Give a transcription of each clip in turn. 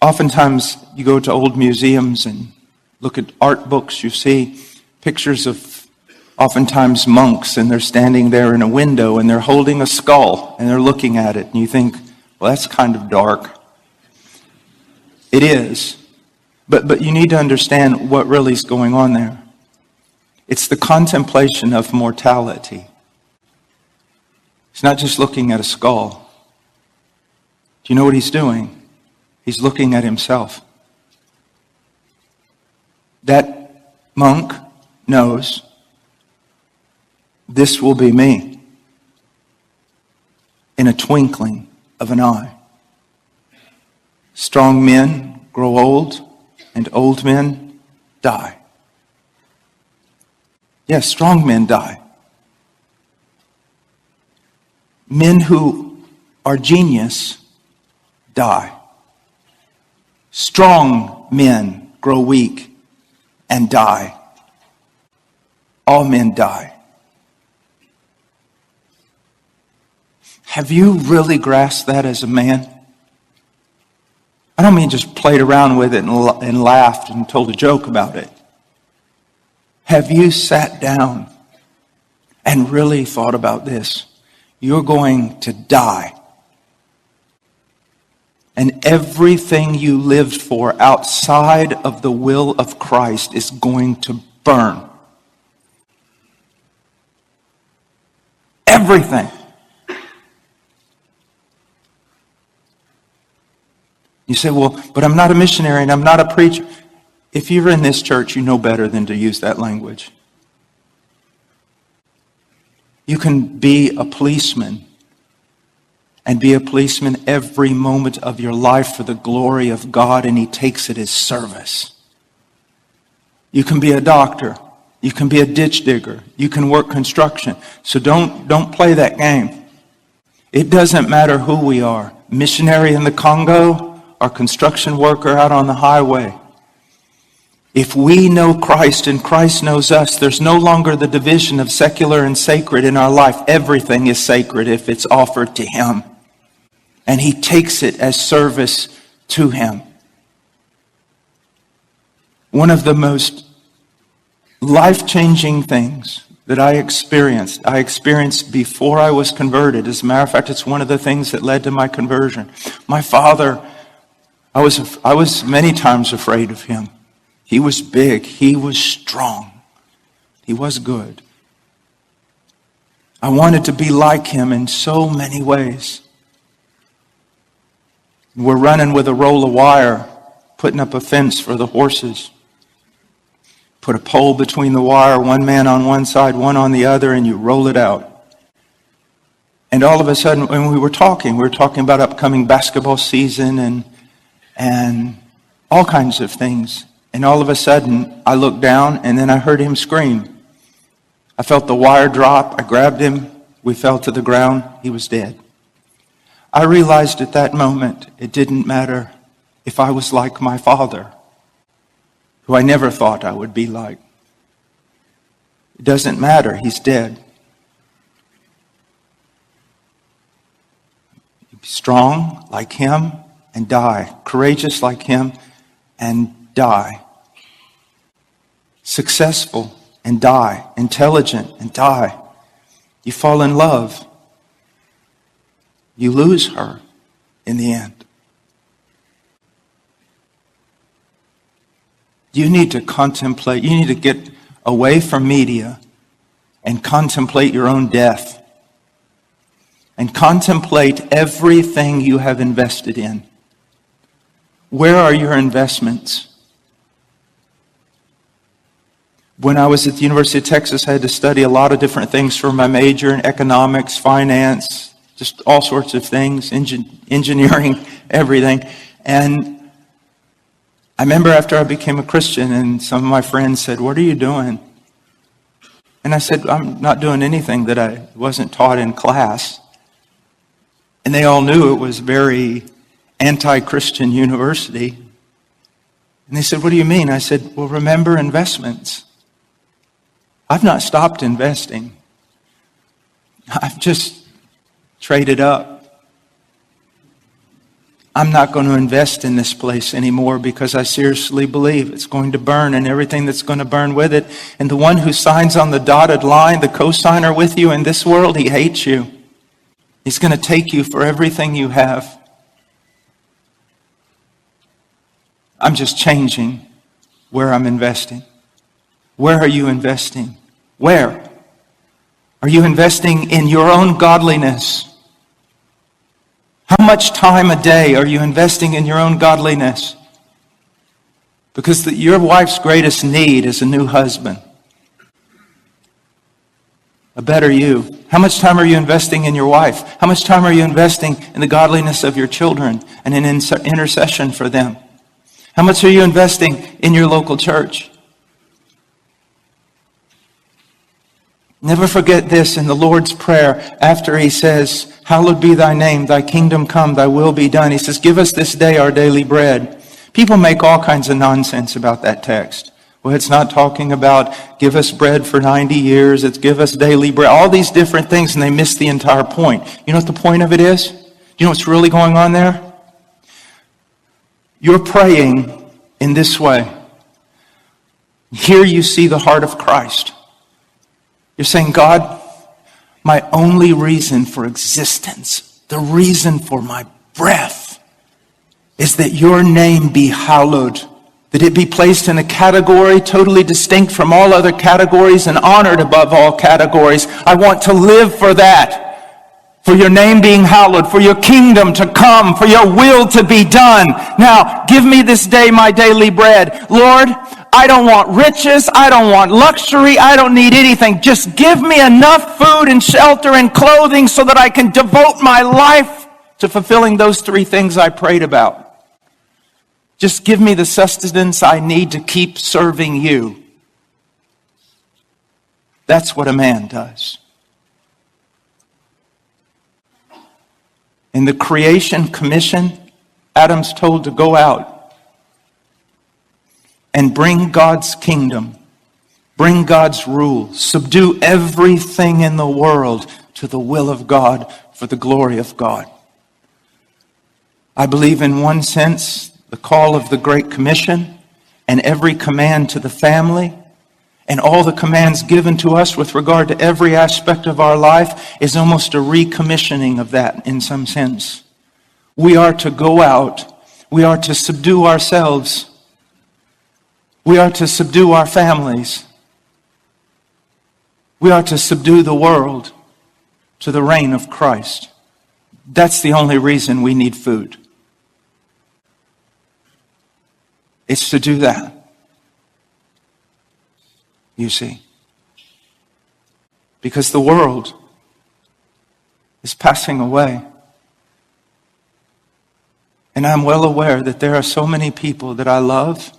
Oftentimes you go to old museums and look at art books, you see pictures of oftentimes monks, and they're standing there in a window and they're holding a skull and they're looking at it, and you think, well, that's kind of dark. It is. But you need to understand what really is going on there. It's the contemplation of mortality. He's not just looking at a skull. Do you know what he's doing? He's looking at himself. That monk knows, this will be me in a twinkling of an eye. Strong men grow old, and old men die. Yes, strong men die. Men who are genius die. Strong men grow weak and die. All men die. Have you really grasped that as a man? I don't mean just played around with it and laughed and told a joke about it. Have you sat down and really thought about this? You're going to die. And everything you lived for outside of the will of Christ is going to burn. Everything. You say, well, but I'm not a missionary and I'm not a preacher. If you're in this church, you know better than to use that language. You can be a policeman and be a policeman every moment of your life for the glory of God, and He takes it as service. You can be a doctor. You can be a ditch digger. You can work construction. So don't play that game. It doesn't matter who we are. Missionary in the Congo or construction worker out on the highway. If we know Christ and Christ knows us, there's no longer the division of secular and sacred in our life. Everything is sacred if it's offered to Him. And He takes it as service to Him. One of the most life-changing things that I experienced before I was converted. As a matter of fact, it's one of the things that led to my conversion. My father, I was many times afraid of him. He was big. He was strong. He was good. I wanted to be like him in so many ways. We're running with a roll of wire, putting up a fence for the horses. Put a pole between the wire, one man on one side, one on the other, and you roll it out. And all of a sudden, when we were talking about upcoming basketball season and all kinds of things. And all of a sudden, I looked down and then I heard him scream. I felt the wire drop. I grabbed him. We fell to the ground. He was dead. I realized at that moment it didn't matter if I was like my father, who I never thought I would be like. It doesn't matter. He's dead. Be strong like him and die. Courageous like him and die. Successful and die. Intelligent and die. You fall in love. You lose her in the end. You need to contemplate. You need to get away from media and contemplate your own death. And contemplate everything you have invested in. Where are your investments? When I was at the University of Texas, I had to study a lot of different things for my major in economics, finance, just all sorts of things, engineering, everything. And I remember after I became a Christian and some of my friends said, "What are you doing?" And I said, "I'm not doing anything that I wasn't taught in class." And they all knew it was very anti-Christian university. And they said, "What do you mean?" I said, "Well, remember investments. I've not stopped investing. I've just traded up. I'm not going to invest in this place anymore because I seriously believe it's going to burn and everything that's going to burn with it. And the one who signs on the dotted line, the co-signer with you in this world, he hates you. He's going to take you for everything you have. I'm just changing where I'm investing. Where are you investing? Where? Are you investing in your own godliness? How much time a day are you investing in your own godliness? Because your wife's greatest need is a new husband. A better you. How much time are you investing in your wife? How much time are you investing in the godliness of your children and in intercession for them? How much are you investing in your local church? Never forget this in the Lord's Prayer after he says, hallowed be thy name, thy kingdom come, thy will be done. He says, give us this day our daily bread. People make all kinds of nonsense about that text. Well, it's not talking about give us bread for 90 years. It's give us daily bread. All these different things, and they miss the entire point. You know what the point of it is? Do you know what's really going on there? You're praying in this way. Here you see the heart of Christ. You're saying, God, my only reason for existence, the reason for my breath, is that your name be hallowed, that it be placed in a category totally distinct from all other categories and honored above all categories. I want to live for that, for your name being hallowed, for your kingdom to come, for your will to be done. Now, give me this day my daily bread. Lord, I don't want riches. I don't want luxury. I don't need anything. Just give me enough food and shelter and clothing so that I can devote my life to fulfilling those three things I prayed about. Just give me the sustenance I need to keep serving you. That's what a man does. In the creation commission, Adam's told to go out and bring God's kingdom, bring God's rule, subdue everything in the world to the will of God for the glory of God. I believe in one sense, the call of the Great Commission and every command to the family and all the commands given to us with regard to every aspect of our life is almost a recommissioning of that in some sense. We are to go out. We are to subdue ourselves. We are to subdue our families. We are to subdue the world to the reign of Christ. That's the only reason we need food. It's to do that. You see. Because the world is passing away. And I'm well aware that there are so many people that I love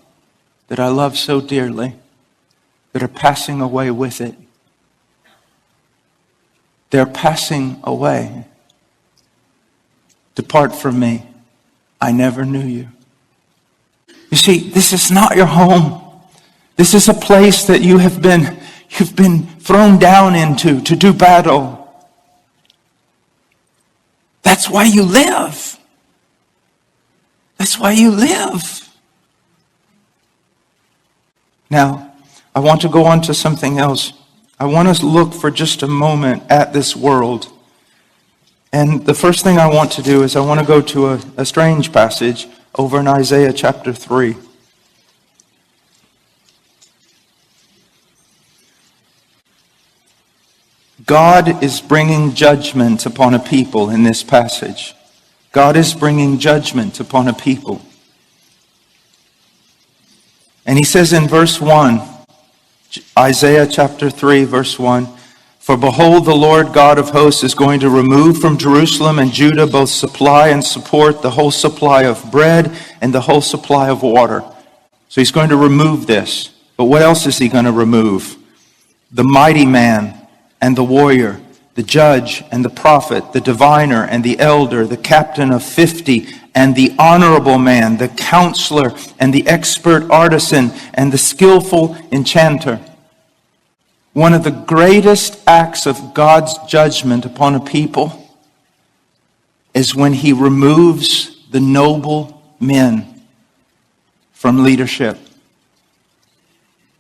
so dearly, that are passing away with it. They're passing away. Depart from me. I never knew you. You see, this is not your home. This is a place that you've been thrown down into to do battle. That's why you live. That's why you live. Now, I want to go on to something else. I want us to look for just a moment at this world. And the first thing I want to do is I want to go to a strange passage over in Isaiah chapter 3. God is bringing judgment upon a people in this passage. God is bringing judgment upon a people. And he says in verse 1, Isaiah chapter 3, verse 1, for behold, the Lord God of hosts is going to remove from Jerusalem and Judah both supply and support, the whole supply of bread and the whole supply of water. So he's going to remove this. But what else is he going to remove? The mighty man and the warrior, the judge and the prophet, the diviner and the elder, the captain of 50, and the honorable man, the counselor and the expert artisan and the skillful enchanter. One of the greatest acts of God's judgment upon a people is when he removes the noble men from leadership.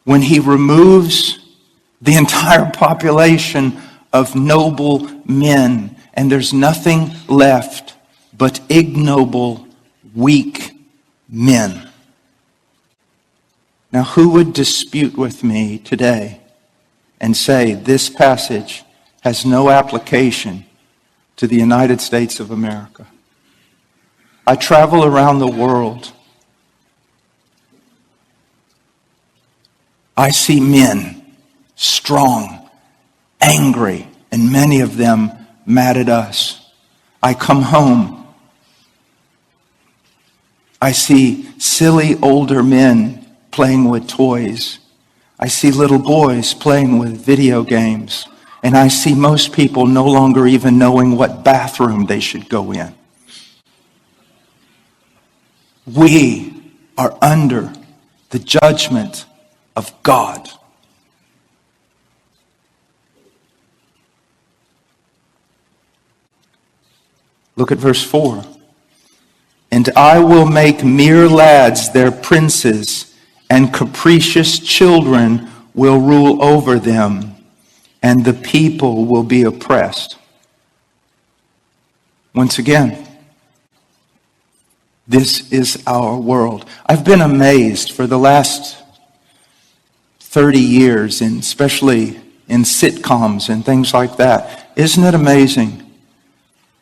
When he removes the entire population of noble men, and there's nothing left but ignoble, weak men. Now, who would dispute with me today and say this passage has no application to the United States of America? I travel around the world. I see men, strong, angry, and many of them mad at us. I come home. I see silly older men playing with toys. I see little boys playing with video games. And I see most people no longer even knowing what bathroom they should go in. We are under the judgment of God. Look at verse 4. And I will make mere lads their princes, and capricious children will rule over them, and the people will be oppressed. Once again, this is our world. I've been amazed for the last 30 years, and especially in sitcoms and things like that. Isn't it amazing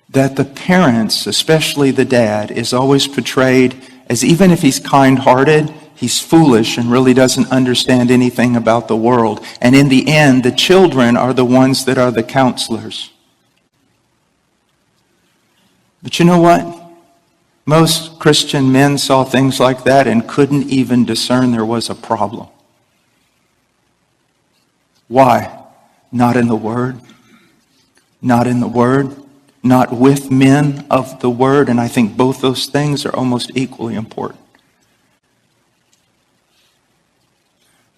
that the parents, especially the dad, is always portrayed as, even if he's kind-hearted, he's foolish and really doesn't understand anything about the world. And in the end, the children are the ones that are the counselors. But you know what? Most Christian men saw things like that and couldn't even discern there was a problem. Why? Not in the Word. Not in the Word. Not with men of the Word. And I think both those things are almost equally important.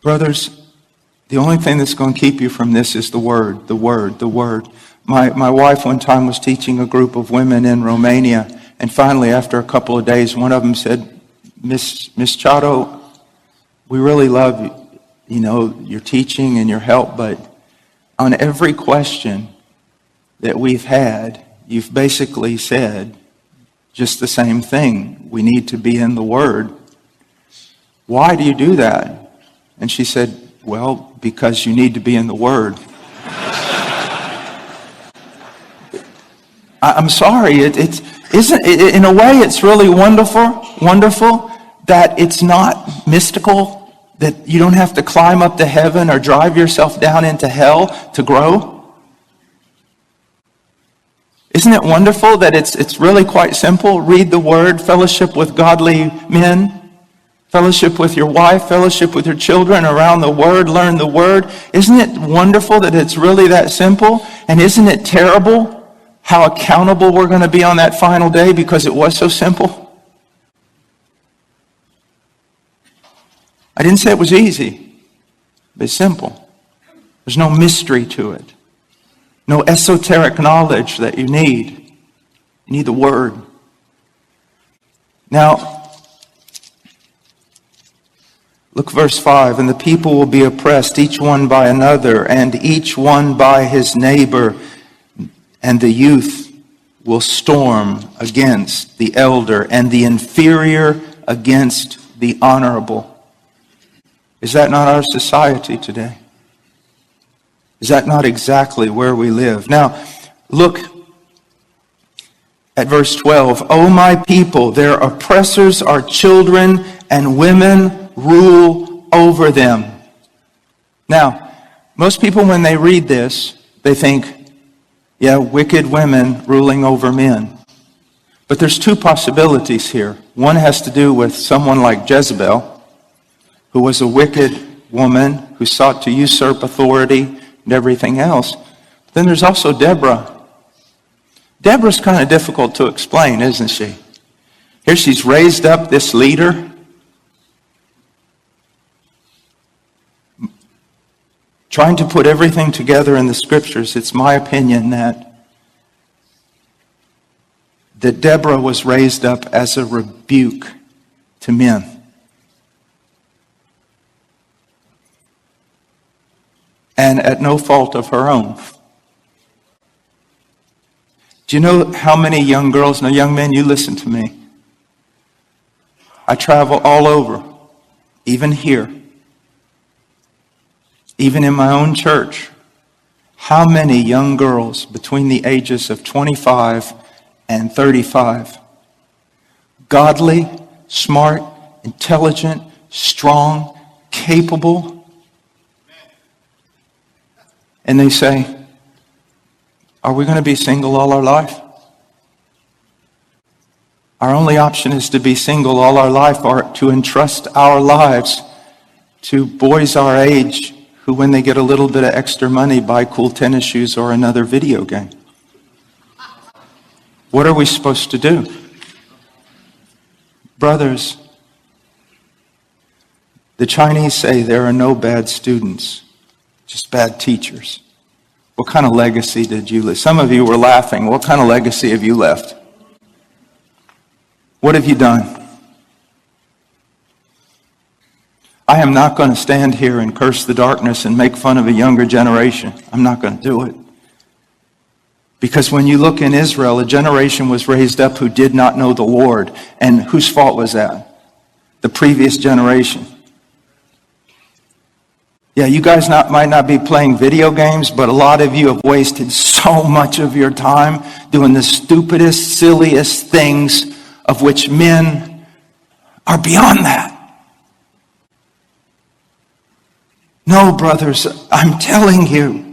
Brothers, the only thing that's going to keep you from this is the Word, the Word, the Word. My wife one time was teaching a group of women in Romania, and finally, after a couple of days, one of them said, Miss Chato, we really love your teaching and your help, but on every question that we've had, you've basically said just the same thing. We need to be in the Word. Why do you do that? And she said, well, because you need to be in the Word. I'm sorry, in a way it's really wonderful that it's not mystical, that you don't have to climb up to heaven or drive yourself down into hell to grow. Isn't it wonderful that it's really quite simple? Read the Word, fellowship with godly men, fellowship with your wife, fellowship with your children around the Word, learn the Word. Isn't it wonderful that it's really that simple? And isn't it terrible how accountable we're going to be on that final day because it was so simple? I didn't say it was easy, but it's simple. There's no mystery to it. No esoteric knowledge that you need. You need the Word. Now, look verse 5. And the people will be oppressed, each one by another, and each one by his neighbor. And the youth will storm against the elder, and the inferior against the honorable. Is that not our society today? Is that not exactly where we live? Now, look at verse 12. O my people, their oppressors are children, and women rule over them. Now, most people when they read this, they think, yeah, wicked women ruling over men. But there's two possibilities here. One has to do with someone like Jezebel, who was a wicked woman who sought to usurp authority and everything else. Then there's also Deborah. Deborah's kind of difficult to explain, isn't she? Here she's raised up this leader. Trying to put everything together in the Scriptures, it's my opinion that that Deborah was raised up as a rebuke to men. And at no fault of her own. Do you know how many young girls, now young men, you listen to me. I travel all over, even here, even in my own church. How many young girls between the ages of 25 and 35, godly, smart, intelligent, strong, capable, and they say, are we going to be single all our life? Our only option is to be single all our life, or to entrust our lives to boys our age who, when they get a little bit of extra money, buy cool tennis shoes or another video game. What are we supposed to do? Brothers, the Chinese say there are no bad students, just bad teachers. What kind of legacy did you leave? Some of you were laughing. What kind of legacy have you left? What have you done? I am not going to stand here and curse the darkness and make fun of a younger generation. I'm not going to do it. Because when you look in Israel, a generation was raised up who did not know the Lord. And whose fault was that? The previous generation. Yeah, you guys might not be playing video games, but a lot of you have wasted so much of your time doing the stupidest, silliest things of which men are beyond that. No, brothers, I'm telling you,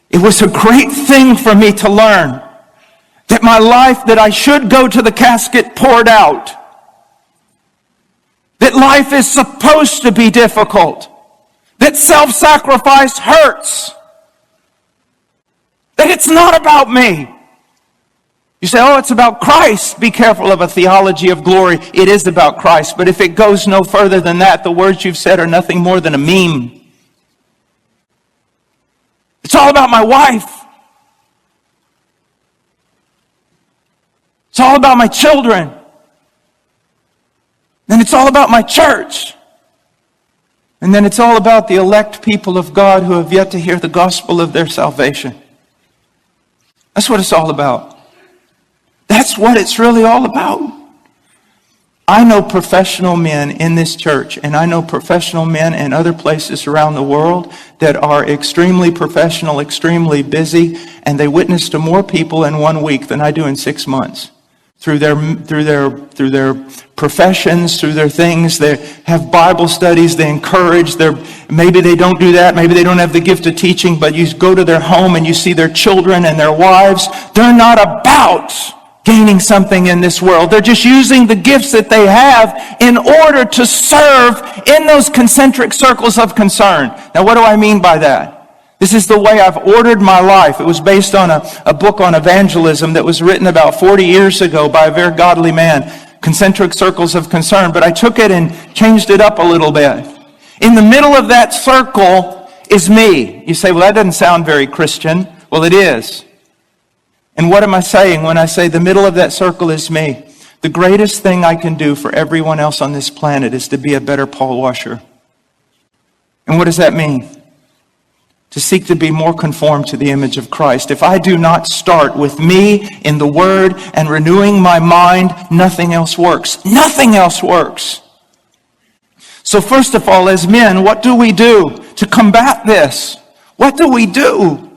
it was a great thing for me to learn that my life, that I should go to the casket poured out. That life is supposed to be difficult. That self-sacrifice hurts. That it's not about me. You say, oh, it's about Christ. Be careful of a theology of glory. It is about Christ. But if it goes no further than that, the words you've said are nothing more than a meme. It's all about my wife. It's all about my children. Then it's all about my church. And then it's all about the elect people of God who have yet to hear the gospel of their salvation. That's what it's all about. That's what it's really all about. I know professional men in this church, and I know professional men in other places around the world that are extremely professional, extremely busy, and they witness to more people in 1 week than I do in 6 months. Through their professions, through their things, they have Bible studies, they encourage, maybe they don't do that, maybe they don't have the gift of teaching, but you go to their home and you see their children and their wives. They're not about gaining something in this world. They're just using the gifts that they have in order to serve in those concentric circles of concern. Now, what do I mean by that? This is the way I've ordered my life. It was based on a book on evangelism that was written about 40 years ago by a very godly man, Concentric Circles of Concern. But I took it and changed it up a little bit. In the middle of that circle is me. You say, well, that doesn't sound very Christian. Well, it is. And what am I saying when I say the middle of that circle is me? The greatest thing I can do for everyone else on this planet is to be a better Paul Washer. And what does that mean? To seek to be more conformed to the image of Christ. If I do not start with me in the Word and renewing my mind, nothing else works. Nothing else works. So first of all, as men, what do we do to combat this? What do we do?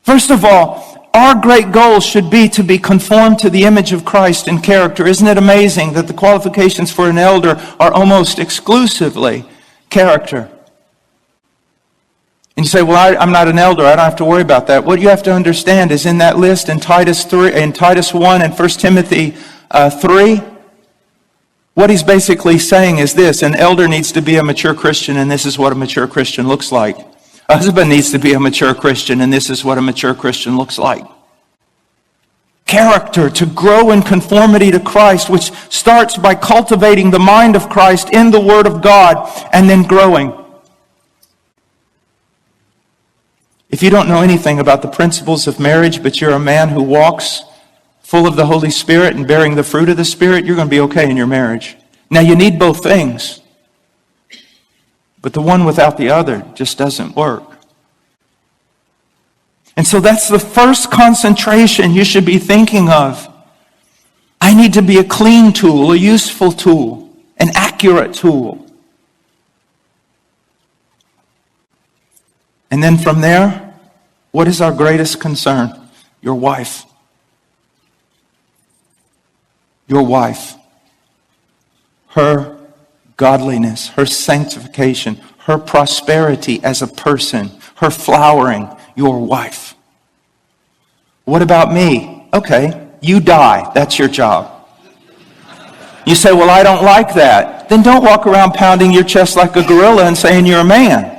First of all, our great goal should be to be conformed to the image of Christ in character. Isn't it amazing that the qualifications for an elder are almost exclusively character? And you say, well, I'm not an elder. I don't have to worry about that. What you have to understand is in that list in Titus 1 and 1 Timothy 3, what he's basically saying is this: an elder needs to be a mature Christian, and this is what a mature Christian looks like. A husband needs to be a mature Christian, and this is what a mature Christian looks like. Character, to grow in conformity to Christ, which starts by cultivating the mind of Christ in the Word of God, and then growing. If you don't know anything about the principles of marriage, but you're a man who walks full of the Holy Spirit and bearing the fruit of the Spirit, you're going to be okay in your marriage. Now, you need both things. But the one without the other just doesn't work. And so that's the first concentration you should be thinking of. I need to be a clean tool, a useful tool, an accurate tool. And then from there, what is our greatest concern? Your wife. Your wife. Her godliness, her sanctification, her prosperity as a person, her flowering, your wife. What about me? Okay, you die. That's your job. You say, well, I don't like that. Then don't walk around pounding your chest like a gorilla and saying you're a man.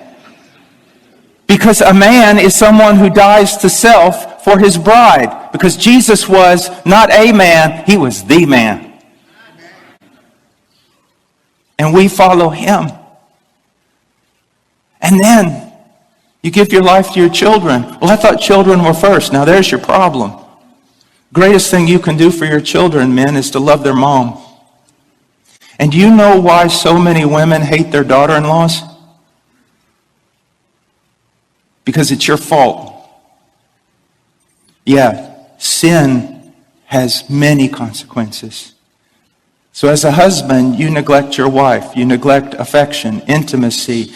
Because a man is someone who dies to self for his bride. Because Jesus was not a man, he was the man. And we follow him. And then you give your life to your children. Well, I thought children were first. Now there's your problem. Greatest thing you can do for your children, men, is to love their mom. And do you know why so many women hate their daughter-in-laws? Because it's your fault. Yeah, sin has many consequences. So as a husband, you neglect your wife. You neglect affection, intimacy,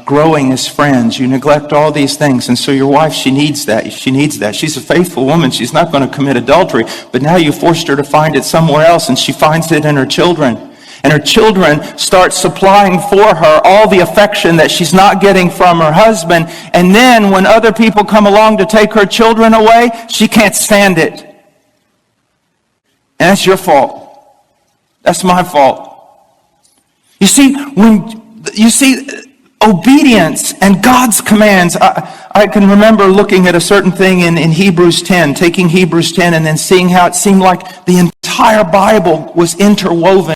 growing as friends. You neglect all these things. And so your wife, she needs that. She needs that. She's a faithful woman. She's not going to commit adultery. But now you forced her to find it somewhere else, and she finds it in her children. And her children start supplying for her all the affection that she's not getting from her husband. And then when other people come along to take her children away, she can't stand it. And that's your fault. That's my fault. You see, obedience and God's commands. I can remember looking at a certain thing in Hebrews 10, taking Hebrews 10 and then seeing how it seemed like the entire Bible was interwoven